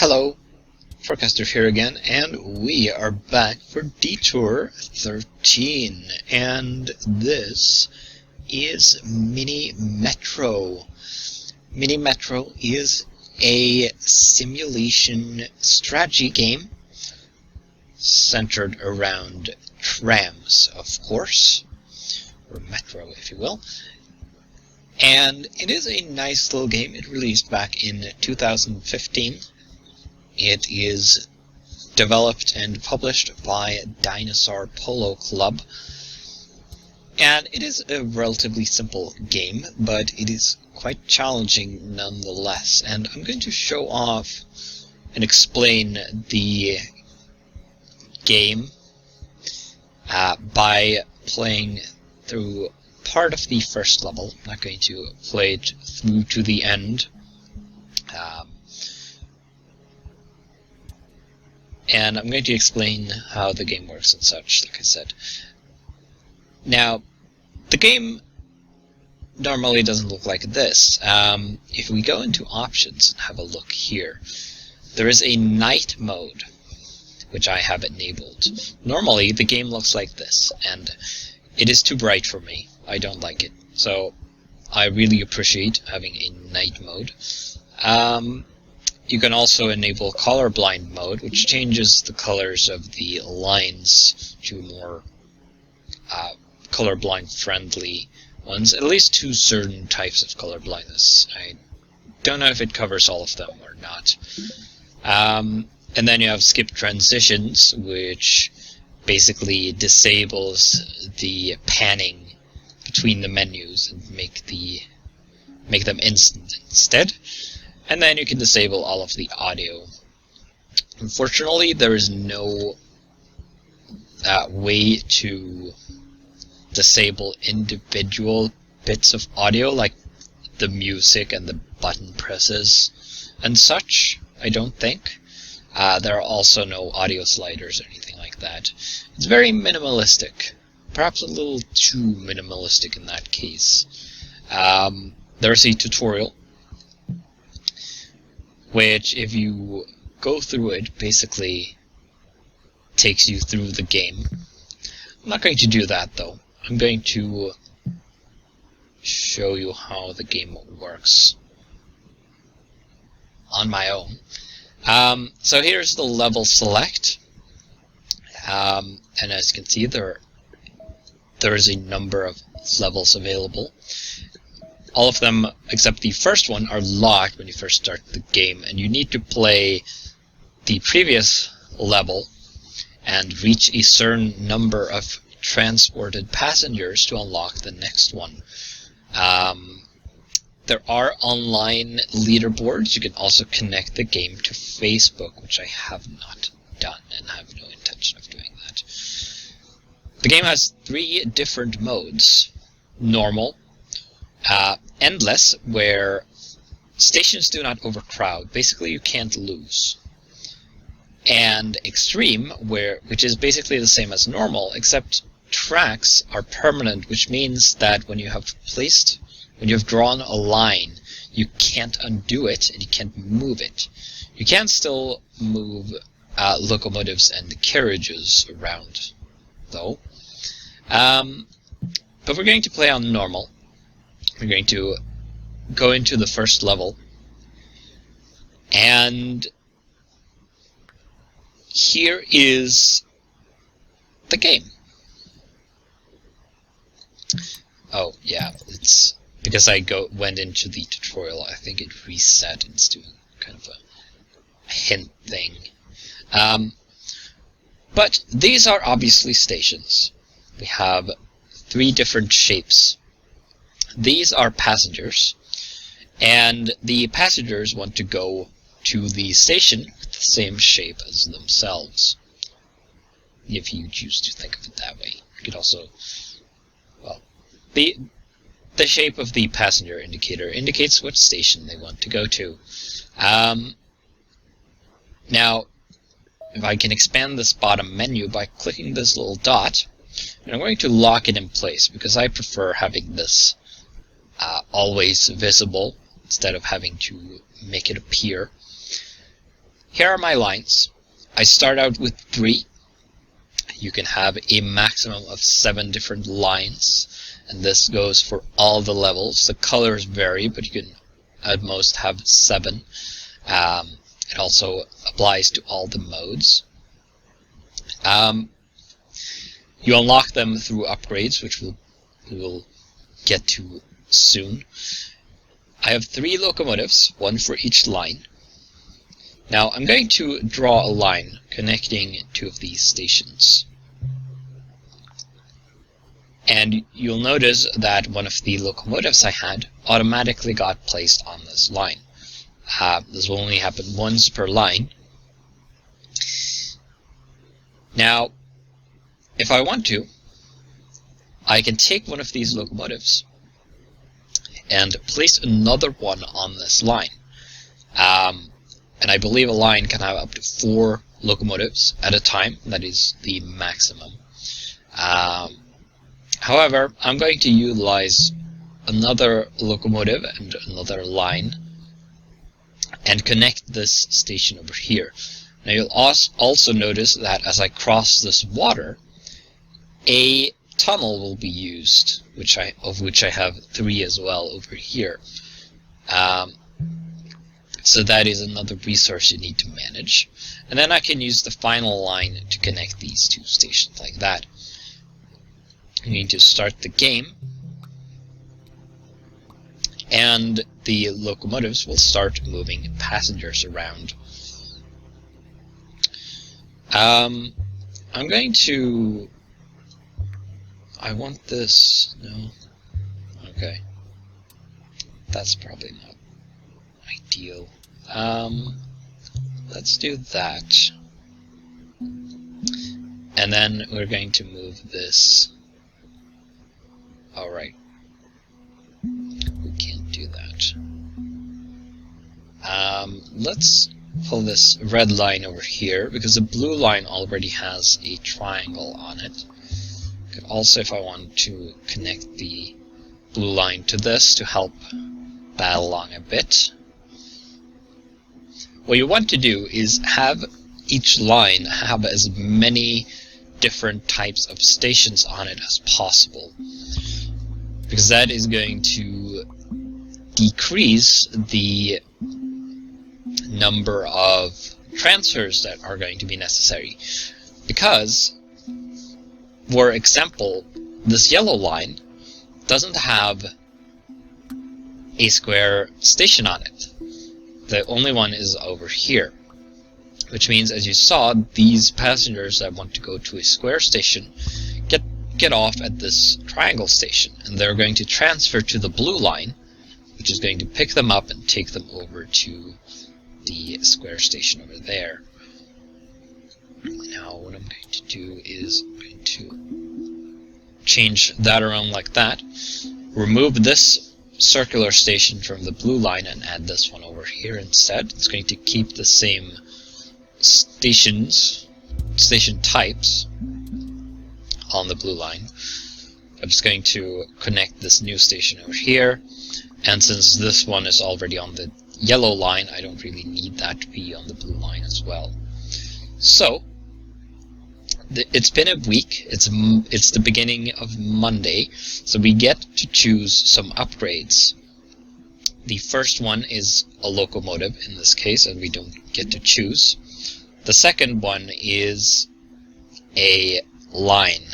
Hello, Forecaster here again, and we are back for Detour 13, and this is Mini Metro. Mini Metro is a simulation strategy game centered around trams, of course, or metro, if you will. And it is a nice little game. It released back in 2015. It is developed and published by Dinosaur Polo Club. And it is a relatively simple game, but it is quite challenging nonetheless. And I'm going to show off and explain the game by playing through part of the first level. I'm not going to play it through to the end. And I'm going to explain how the game works and such, like I said. Now, the game normally doesn't look like this. If we go into options and have a look here, there is a night mode, which I have enabled. Normally, the game looks like this, and it is too bright for me. I don't like it. So, I really appreciate having a night mode. You can also enable colorblind mode, which changes the colors of the lines to more colorblind friendly ones, at least to certain types of colorblindness. I don't know if it covers all of them or not. And then you have skip transitions, which basically disables the panning between the menus and make them instant instead. And then you can disable all of the audio. Unfortunately, there is no way to disable individual bits of audio, like the music and the button presses and such, I don't think. There are also no audio sliders or anything like that. It's very minimalistic. Perhaps a little too minimalistic in that case. There's a tutorial, which, if you go through it, basically takes you through the game. I'm not going to do that, though. I'm going to show you how the game works on my own. So here's the level select, and as you can see, there is a number of levels available. All of them, except the first one, are locked when you first start the game, and you need to play the previous level and reach a certain number of transported passengers to unlock the next one. There are online leaderboards. You can also connect the game to Facebook, which I have not done and have no intention of doing that. The game has 3 different modes. Normal, endless, where stations do not overcrowd. Basically, you can't lose. And extreme, which is basically the same as normal, except tracks are permanent, which means that when you have drawn a line, you can't undo it and you can't move it. You can still move locomotives and carriages around, though. But we're going to play on normal. We're going to go into the first level, and here is the game. Oh yeah, it's because I went into the tutorial. I think it reset. It's doing kind of a hint thing. But these are obviously stations. We have 3 different shapes. These are passengers, and the passengers want to go to the station with the same shape as themselves, if you choose to think of it that way. You could also, well, the shape of the passenger indicator indicates what station they want to go to. Now, if I can expand this bottom menu by clicking this little dot, and I'm going to lock it in place because I prefer having this always visible instead of having to make it appear. here are my lines. I start out with 3. You can have a maximum of 7 different lines, and this goes for all the levels. The colors vary, but you can at most have 7. It also applies to all the modes. You unlock them through upgrades, which we will get to soon. I have 3 locomotives, 1 for each line. Now I'm going to draw a line connecting 2 of these stations. And you'll notice that one of the locomotives I had automatically got placed on this line. This will only happen once per line. Now, if I want to, I can take one of these locomotives and place another one on this line. And I believe a line can have up to 4 locomotives at a time. That is the maximum. However, I'm going to utilize another locomotive and another line and connect this station over here. Now you'll also notice that as I cross this water, a tunnel will be used, of which I have 3 as well over here. So that is another resource you need to manage. And then I can use the final line to connect these 2 stations like that. I'm going to start the game, and the locomotives will start moving passengers around. I'm going to... I want this... No? Okay. That's probably not ideal. Let's do that. And then we're going to move this... Alright. We can't do that. Let's pull this red line over here, because the blue line already has a triangle on it. Could also, if I want to connect the blue line to this to help that along a bit. What you want to do is have each line have as many different types of stations on it as possible, because that is going to decrease the number of transfers that are going to be necessary. Because, for example, this yellow line doesn't have a square station on it. The only one is over here, which means, as you saw, these passengers that want to go to a square station get off at this triangle station, and they're going to transfer to the blue line, which is going to pick them up and take them over to the square station over there. Now what I'm going to do is I'm going to change that around like that, remove this circular station from the blue line and add this one over here instead. It's going to keep the same station types on the blue line. I'm just going to connect this new station over here, and since this one is already on the yellow line, I don't really need that to be on the blue line as well. So it's been a week. It's the beginning of Monday, so we get to choose some upgrades. The first one is a locomotive in this case, and we don't get to choose. The second one is a line.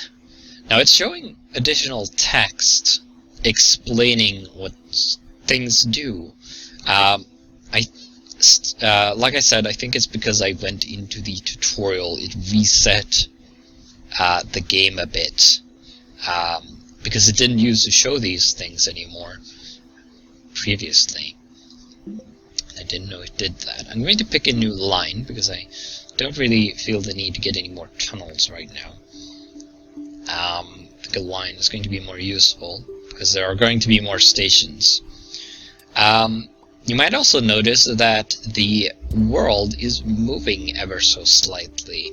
Now it's showing additional text explaining what things do. Like I said, I think it's because I went into the tutorial, it reset the game a bit, because it didn't used to show these things anymore previously. I didn't know it did that. I'm going to pick a new line because I don't really feel the need to get any more tunnels right now. I think a line is going to be more useful because there are going to be more stations. You might also notice that the world is moving ever so slightly.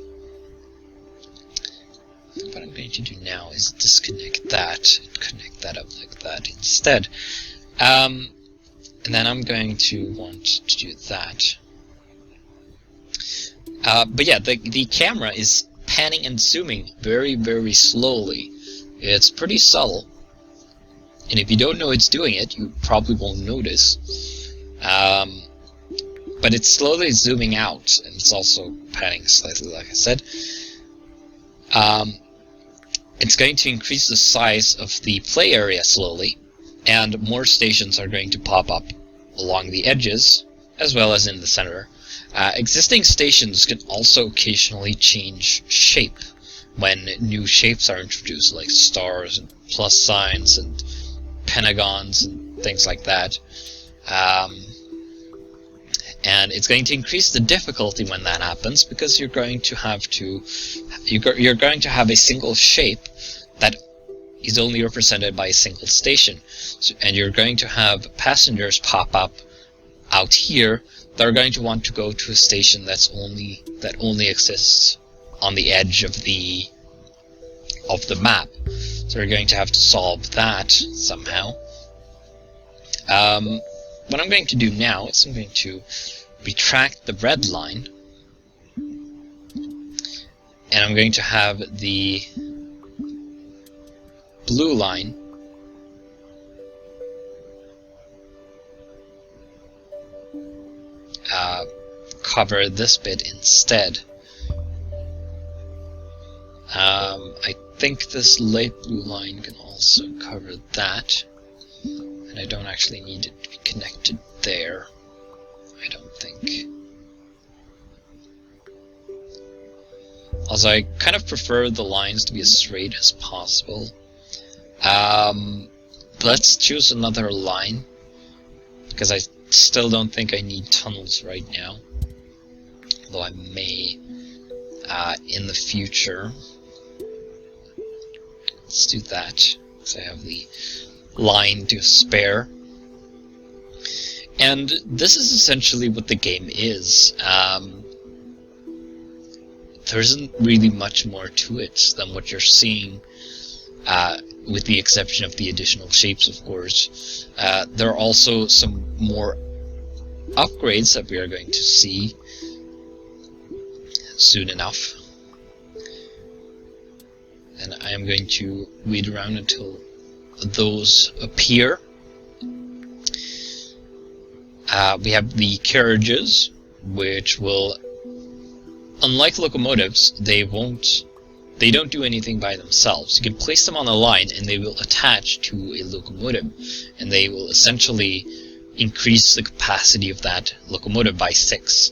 What I'm going to do now is disconnect that and connect that up like that instead. And then I'm going to want to do that. But yeah, the camera is panning and zooming very, very slowly. It's pretty subtle, and if you don't know it's doing it, you probably won't notice. But it's slowly zooming out, and it's also panning slightly, like I said. It's going to increase the size of the play area slowly, and more stations are going to pop up along the edges, as well as in the center. Existing stations can also occasionally change shape when new shapes are introduced, like stars and plus signs and pentagons and things like that. And it's going to increase the difficulty when that happens, because you're going to have a single shape that is only represented by a single station, and you're going to have passengers pop up out here that are going to want to go to a station that only exists on the edge of the map. So we're going to have to solve that somehow. What I'm going to do now is I'm going to retract the red line, and I'm going to have the blue line cover this bit instead. I think this light blue line can also cover that, and I don't actually need it to be connected there, I don't think. Also, I kind of prefer the lines to be as straight as possible. Let's choose another line, because I still don't think I need tunnels right now, though I may in the future. Let's do that, because I have the line to spare. And this is essentially what the game is. There isn't really much more to it than what you're seeing, with the exception of the additional shapes, of course. There are also some more upgrades that we are going to see soon enough. And I am going to wait around until those appear. We have the carriages, which will, unlike locomotives, they don't do anything by themselves. You can place them on a line and they will attach to a locomotive, and they will essentially increase the capacity of that locomotive by 6.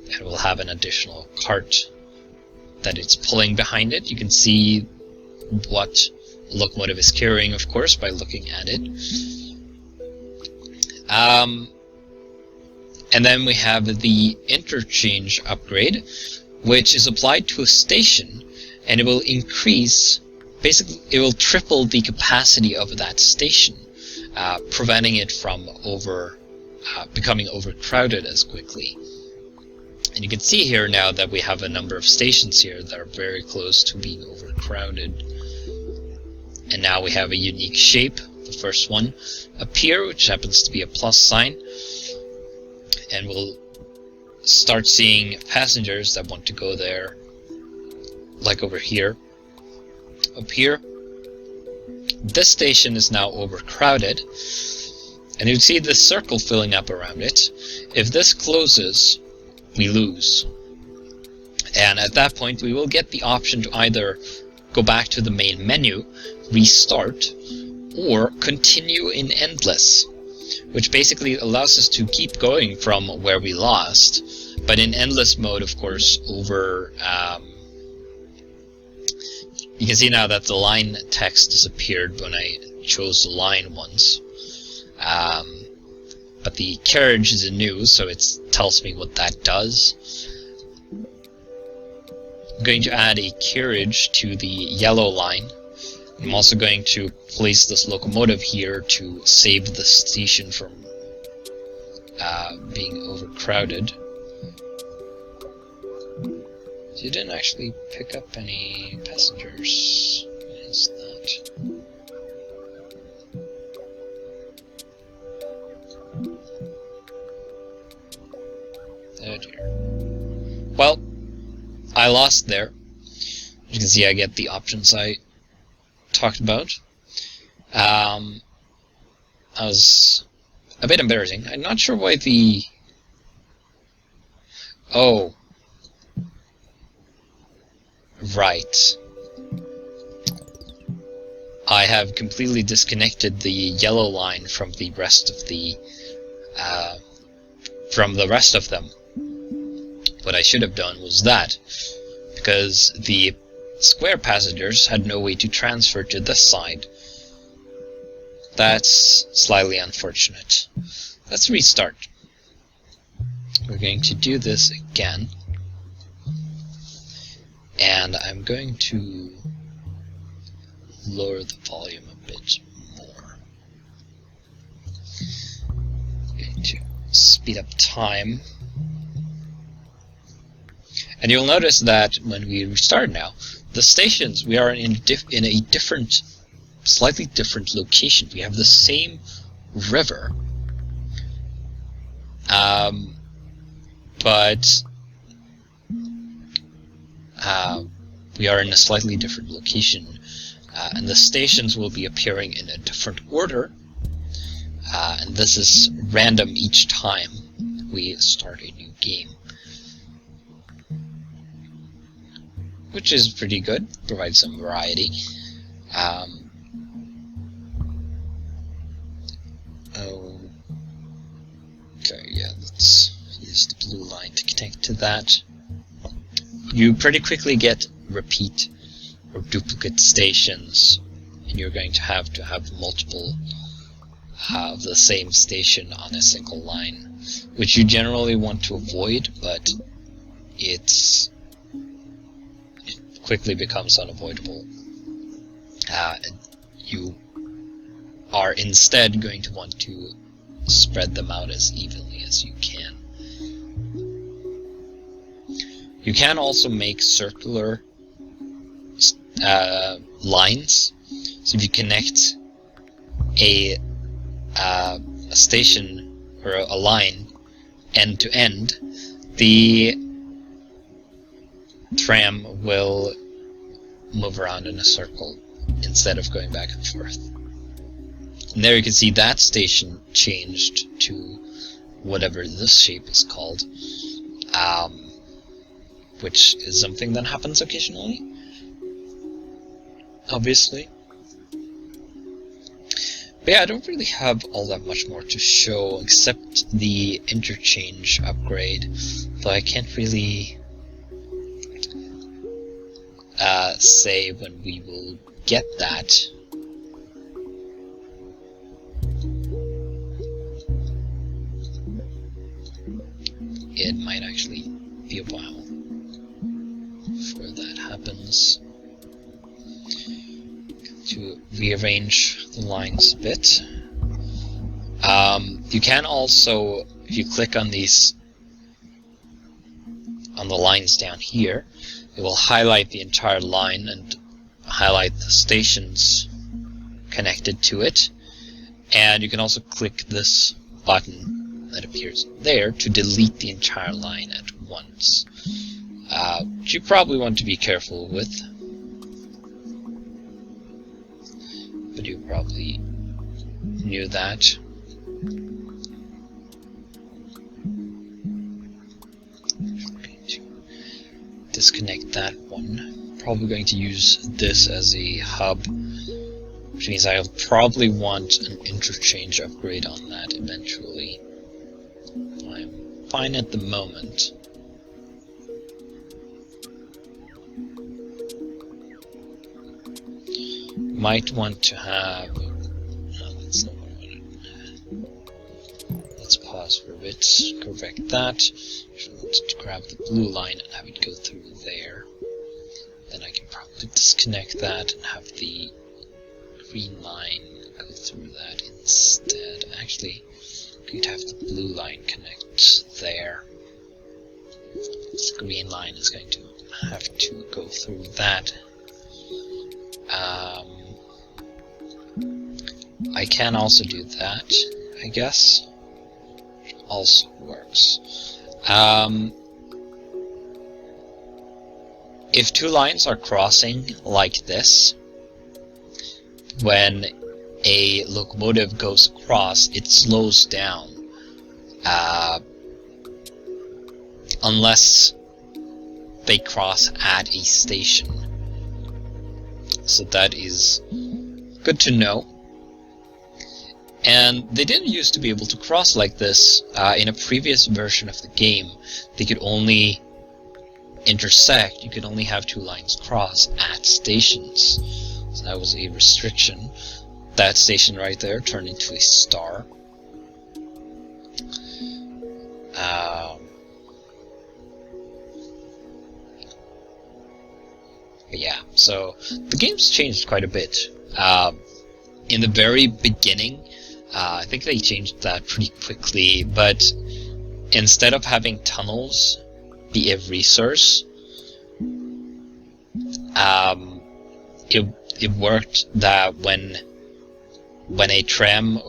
And it will have an additional cart that it's pulling behind it. You can see what a locomotive is carrying, of course, by looking at it. And then we have the interchange upgrade, which is applied to a station, and it will increase, basically it will triple the capacity of that station, preventing it from becoming overcrowded as quickly. And you can see here now that we have a number of stations here that are very close to being overcrowded. And now we have a unique shape. The first one appear, which happens to be a plus sign. And we'll start seeing passengers that want to go there, like over here. Up here, this station is now overcrowded, and you see this circle filling up around it. If this closes, we lose. And at that point, we will get the option to either go back to the main menu, restart, or continue in endless, which basically allows us to keep going from where we lost, but in endless mode, of course, you can see now that the line text disappeared when I chose the line once. But the carriage is new, so it tells me what that does. I'm going to add a carriage to the yellow line. I'm also going to place this locomotive here to save the station from being overcrowded. You didn't actually pick up any passengers. What is that? Oh dear. Well, I lost there. As you can see, I get the options I talked about. That was a bit embarrassing. I'm not sure why the... Oh. Right. I have completely disconnected the yellow line from the rest of the... them. What I should have done was that, because the square passengers had no way to transfer to this side. That's slightly unfortunate. Let's restart. We're going to do this again. And I'm going to lower the volume a bit more. I'm going to speed up time. And you'll notice that when we restart now, the stations, we are in a different, slightly different location. We have the same river, but we are in a slightly different location, and the stations will be appearing in a different order, and this is random each time we start a new game, which is pretty good, provides some variety. Okay, yeah, let's use the blue line to connect to that. You pretty quickly get repeat or duplicate stations, and you're going to have multiple of the same station on a single line, which you generally want to avoid, but it quickly becomes unavoidable. You are instead going to want to spread them out as evenly as you can. You can also make circular lines. So if you connect a station or a line end to end, the tram will move around in a circle instead of going back and forth. And there you can see that station changed to whatever this shape is called, which is something that happens occasionally, obviously. But yeah, I don't really have all that much more to show except the interchange upgrade, though I can't really say when we will get that. It might actually be a while before that happens. To rearrange the lines a bit. You can also, if you click on these, on the lines down here, it will highlight the entire line and highlight the stations connected to it. And you can also click this button that appears there to delete the entire line at once, which you probably want to be careful with, but you probably knew that. I'm going to disconnect that one. Probably going to use this as a hub, which means I'll probably want an interchange upgrade on that eventually. I'm fine at the moment. Might want to have... No, that's not what I wanted. Let's pause for a bit, correct that. I wanted to grab the blue line and have it go through there. Then I can probably disconnect that and have the green line go through that instead. Actually, I'm going to have the blue line connect there. The green line is going to have to go through that. I can also do that, I guess, which also works. if two lines are crossing like this, when a locomotive goes across, it slows down. Unless they cross at a station. So that is good to know. And they didn't used to be able to cross like this. In a previous version of the game, they could only intersect. You could only have two lines cross at stations. So that was a restriction. That station right there turned into a star. Yeah, so the game's changed quite a bit. In the very beginning, I think they changed that pretty quickly, but instead of having tunnels be a resource, it worked that when a tram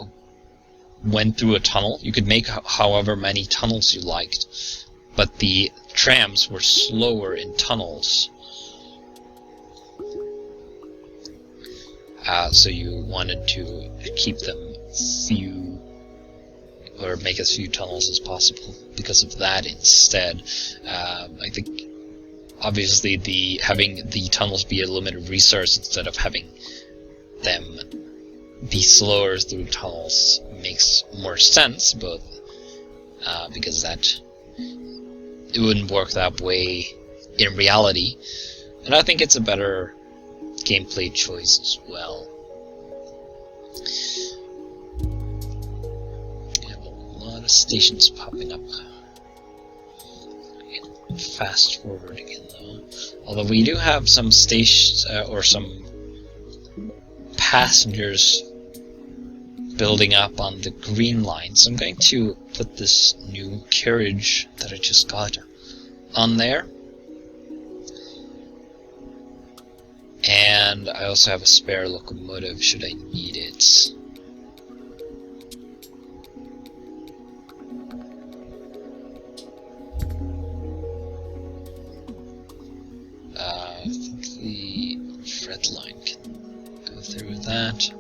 went through a tunnel, you could make however many tunnels you liked, but the trams were slower in tunnels. So you wanted to keep them few, or make as few tunnels as possible because of that instead. I think obviously having the tunnels be a limited resource instead of having them be slower through tunnels makes more sense, but because that it wouldn't work that way in reality, and I think it's a better gameplay choice as well. We have a lot of stations popping up. Fast forward again though. Although we do have some stations or some passengers building up on the green line, so I'm going to put this new carriage that I just got on there. And I also have a spare locomotive should I need it. I think the freight line can go through that.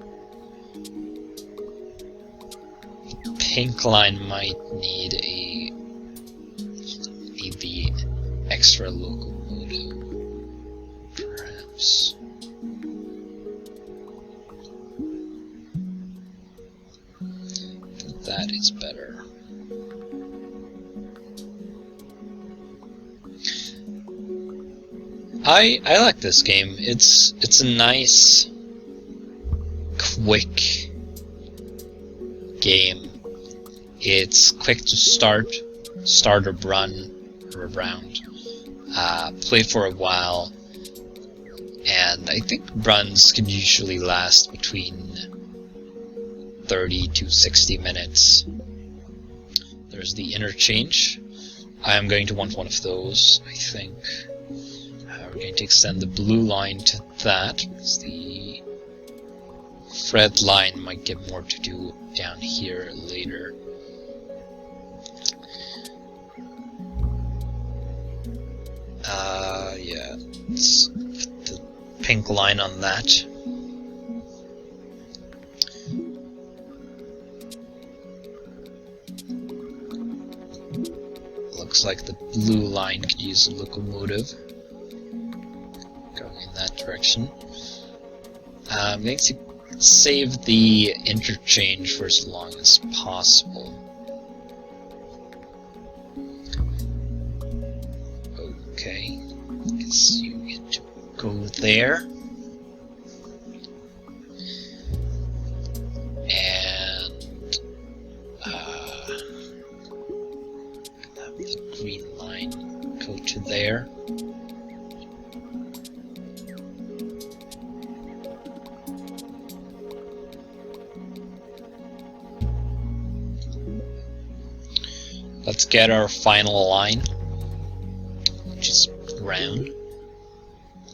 The pink line might need the extra locomotive, perhaps. That is better. I like this game. It's a nice, quick game. It's quick to start a run or a round, play for a while, and I think runs can usually last between 30 to 60 minutes. There's the interchange. I am going to want one of those, I think. We're going to extend the blue line to that, because the red line might get more to do down here later. Yeah, let's put the pink line on that. Looks like the blue line could use a locomotive going in that direction. I'm going to save the interchange for as long as possible. Okay, guess you get to go there. And have the green line go to there. Let's get our final line, which is brown.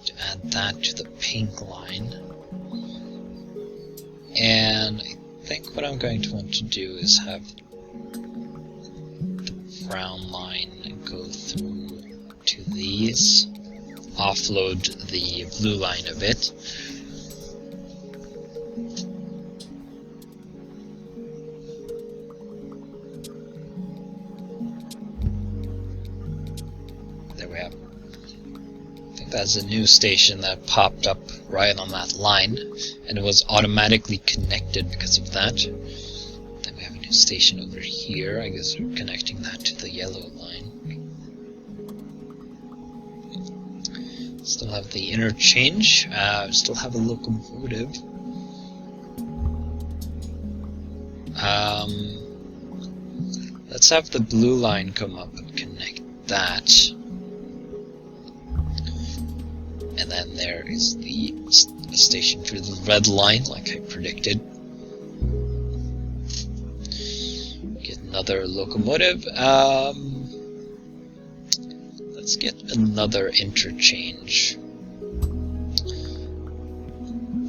To add that to the pink line. And I think what I'm going to want to do is have the brown line go through to these offload the blue line a bit. There we have. I think that's a new station that popped up right on that line, and it was automatically connected because of that. Then we have a new station over here. I guess we're connecting that to the yellow line. Still have the interchange. Still have a locomotive. Let's have the blue line come up and connect that. And then there is the station for the red line, like I predicted. Get another locomotive. Let's get another interchange.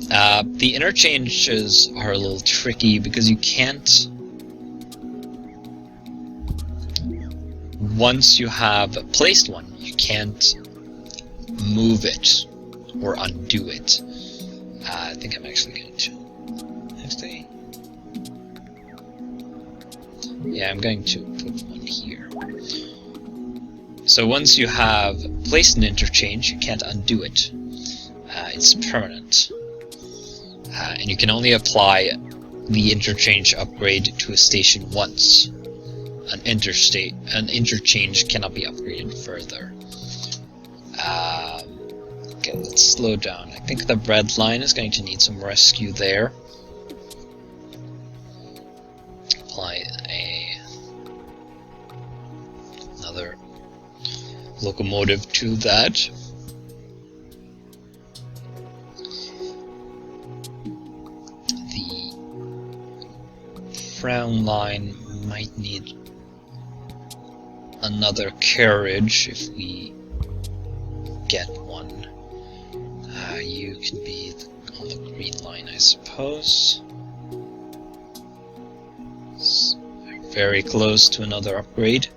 The interchanges are a little tricky because you can't... Once you have placed one, you can't move it or undo it. I think I'm actually going to... Actually... Yeah, I'm going to put one here. So once you have placed an interchange, you can't undo it. It's permanent. And you can only apply the interchange upgrade to a station once. An interchange cannot be upgraded further. Okay, let's slow down. I think the red line is going to need some rescue there. Apply another locomotive to that. The frown line might need another carriage if we get one. You can be on the green line, I suppose. It's very close to another upgrade.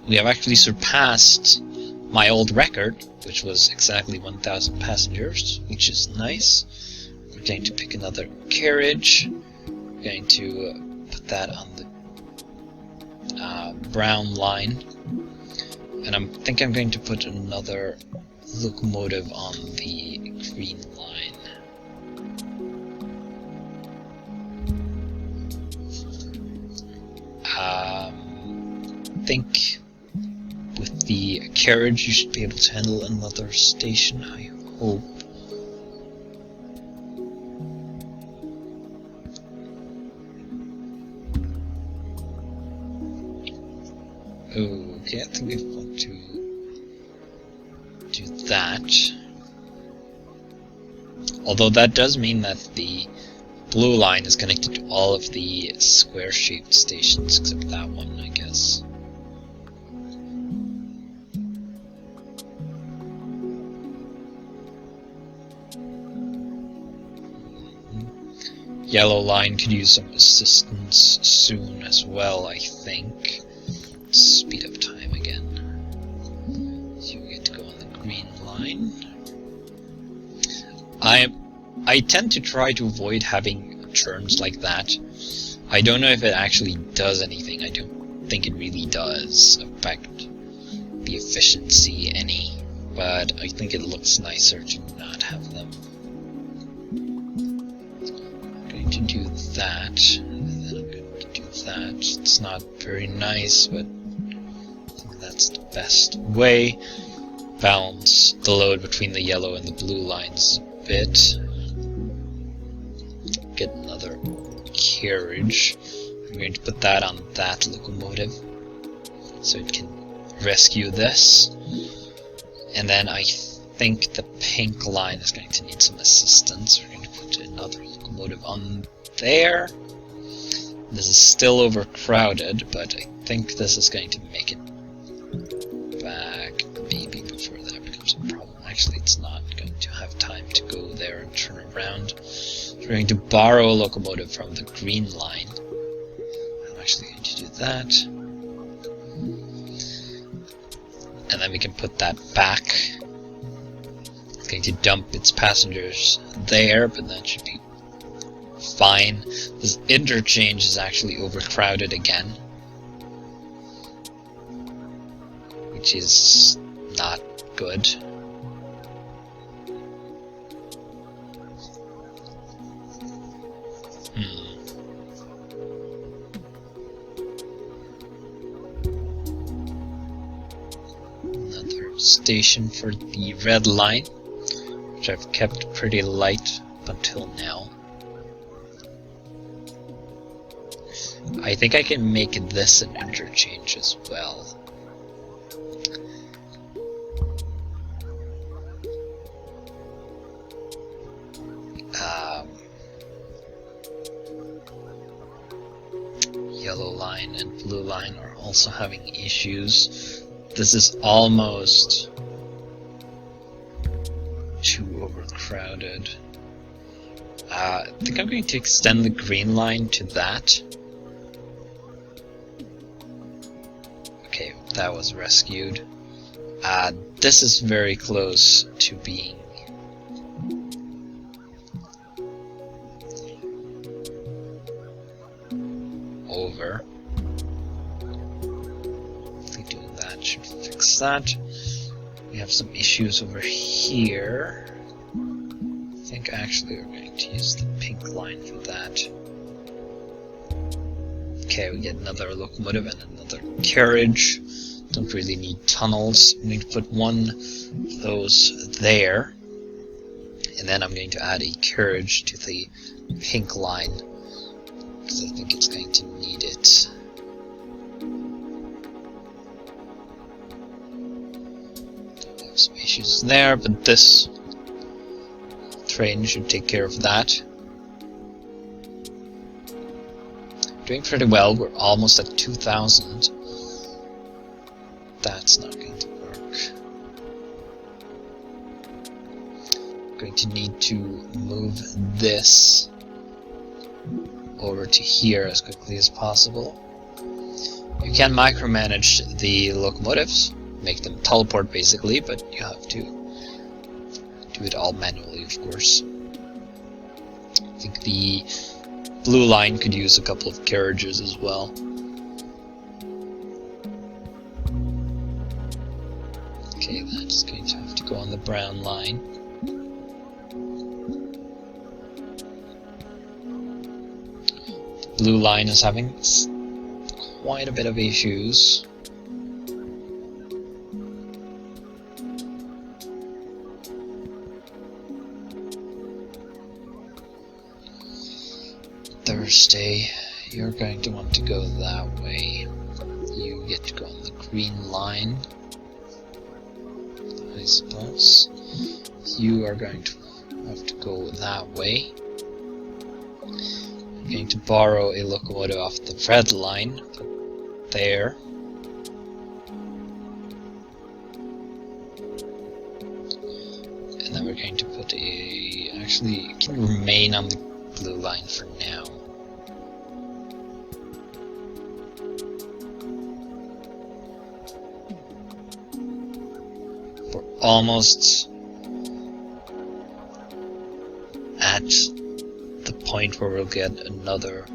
We have actually surpassed my old record, which was exactly 1,000 passengers, which is nice. We're going to pick another carriage. We're going to put that on the brown line, and I think I'm going to put another locomotive on the green line. I think with the carriage you should be able to handle another station, I hope. Okay, I think we want to do that. Although that does mean that the blue line is connected to all of the square-shaped stations except that one, I guess. Yellow line could use some assistance soon as well, I think. Speed up time again. So we get to go on the green line. I tend to try to avoid having turns like that. I don't know if it actually does anything. I don't think it really does affect the efficiency any, but I think it looks nicer to not have them. I'm going to do that, and then I'm going to do that. It's not very nice, but that's the best way. Balance the load between the yellow and the blue lines a bit. Get another carriage. I'm going to put that on that locomotive so it can rescue this. And then I think the pink line is going to need some assistance. We're going to put another locomotive on there. This is still overcrowded, but I think this is going to make it back, maybe before that becomes a problem. Actually, it's not going to have time to go there and turn around. So we're going to borrow a locomotive from the green line. I'm actually going to do that. And then we can put that back. It's going to dump its passengers there, but that should be fine. This interchange is actually overcrowded again, which is not good. Another station for the red line, which I've kept pretty light up until now. I think I can make this an interchange as well. Yellow line and blue line are also having issues. This is almost too overcrowded. I think I'm going to extend the green line to that. Okay, that was rescued. This is very close to being over. Hopefully doing that should fix that. We have some issues over here. I think actually we're going to use the pink line for that. Okay, we get another locomotive and another carriage. Don't really need tunnels. I'm going to put one of those there. And then I'm going to add a carriage to the pink line, because I think it's going to need it. We have some issues there, but this train should take care of that. Doing pretty well. We're almost at 2,000. That's not going to work. Going to need to move this over to here as quickly as possible. You can micromanage the locomotives, make them teleport basically, but you have to do it all manually, of course. I think the blue line could use a couple of carriages as well. Okay, that's going to have to go on the brown line. The blue line is having quite a bit of issues. Thursday, you're going to want to go that way. You get to go on the green line, I suppose. You are going to have to go that way. I'm going to borrow a locomotive off the red line, put there. And then we're going to put a... actually, it can remain on the blue line for now. We're almost at the point where we'll get another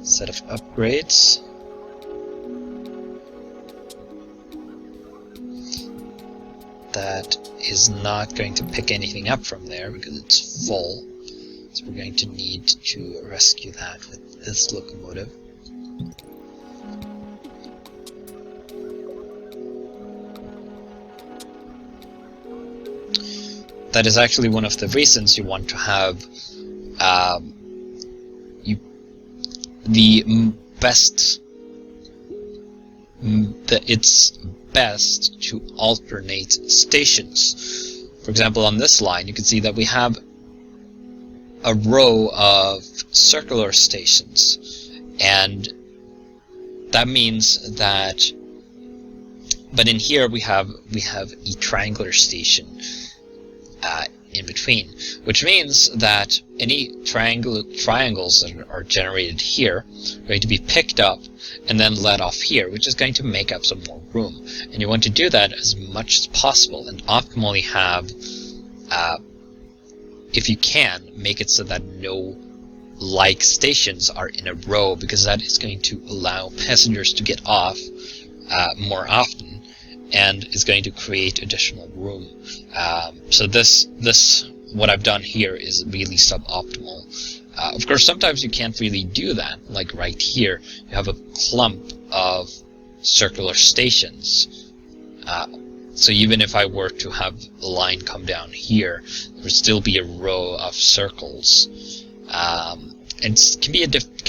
set of upgrades. That is not going to pick anything up from there because it's full. So we're going to need to rescue that with this locomotive. That is actually one of the reasons you want to have it's best to alternate stations. For example, on this line, you can see that we have a row of circular stations, and that means that. But in here we have a triangular station in between, which means that any triangles that are generated here are going to be picked up and then led off here, which is going to make up some more room. And you want to do that as much as possible and optimally have, if you can, make it so that no like stations are in a row, because that is going to allow passengers to get off more often and is going to create additional room. So this what I've done here is really suboptimal. Of course, sometimes you can't really do that, like right here. You have a clump of circular stations. So even if I were to have a line come down here, there would still be a row of circles. And it can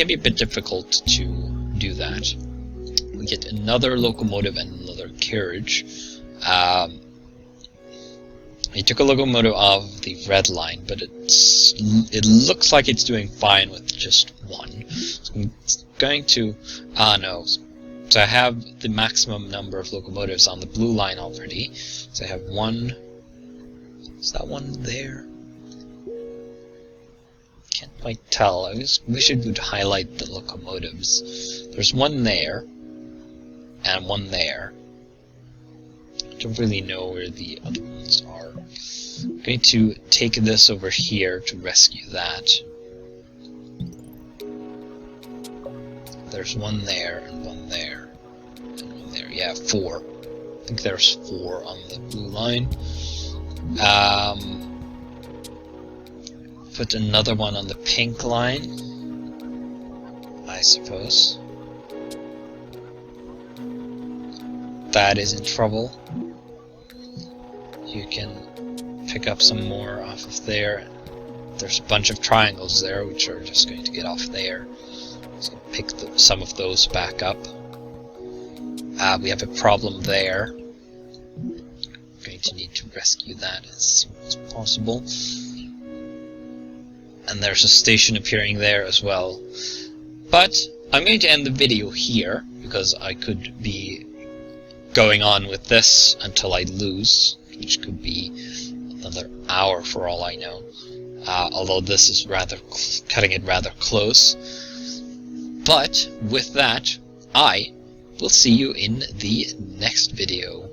be a bit difficult to do that. We get another locomotive and another carriage. I took a locomotive off the red line, but it looks like it's doing fine with just one. So I'm going to no. So I have the maximum number of locomotives on the blue line already. So I have one. Is that one there? Can't quite tell. I wish it would highlight the locomotives. There's one there, and one there. I don't really know where the other ones are. I'm going to take this over here to rescue that. There's one there, and one there, and one there. Yeah, 4. I think there's 4 on the blue line. Put another one on the pink line, I suppose. That is in trouble. You can pick up some more off of there. There's a bunch of triangles there, which are just going to get off there. So pick some of those back up. We have a problem there. We're going to need to rescue that as soon as possible. And there's a station appearing there as well. But I'm going to end the video here, because I could be going on with this until I lose, which could be another hour for all I know. Although this is cutting it rather close. But with that, I will see you in the next video.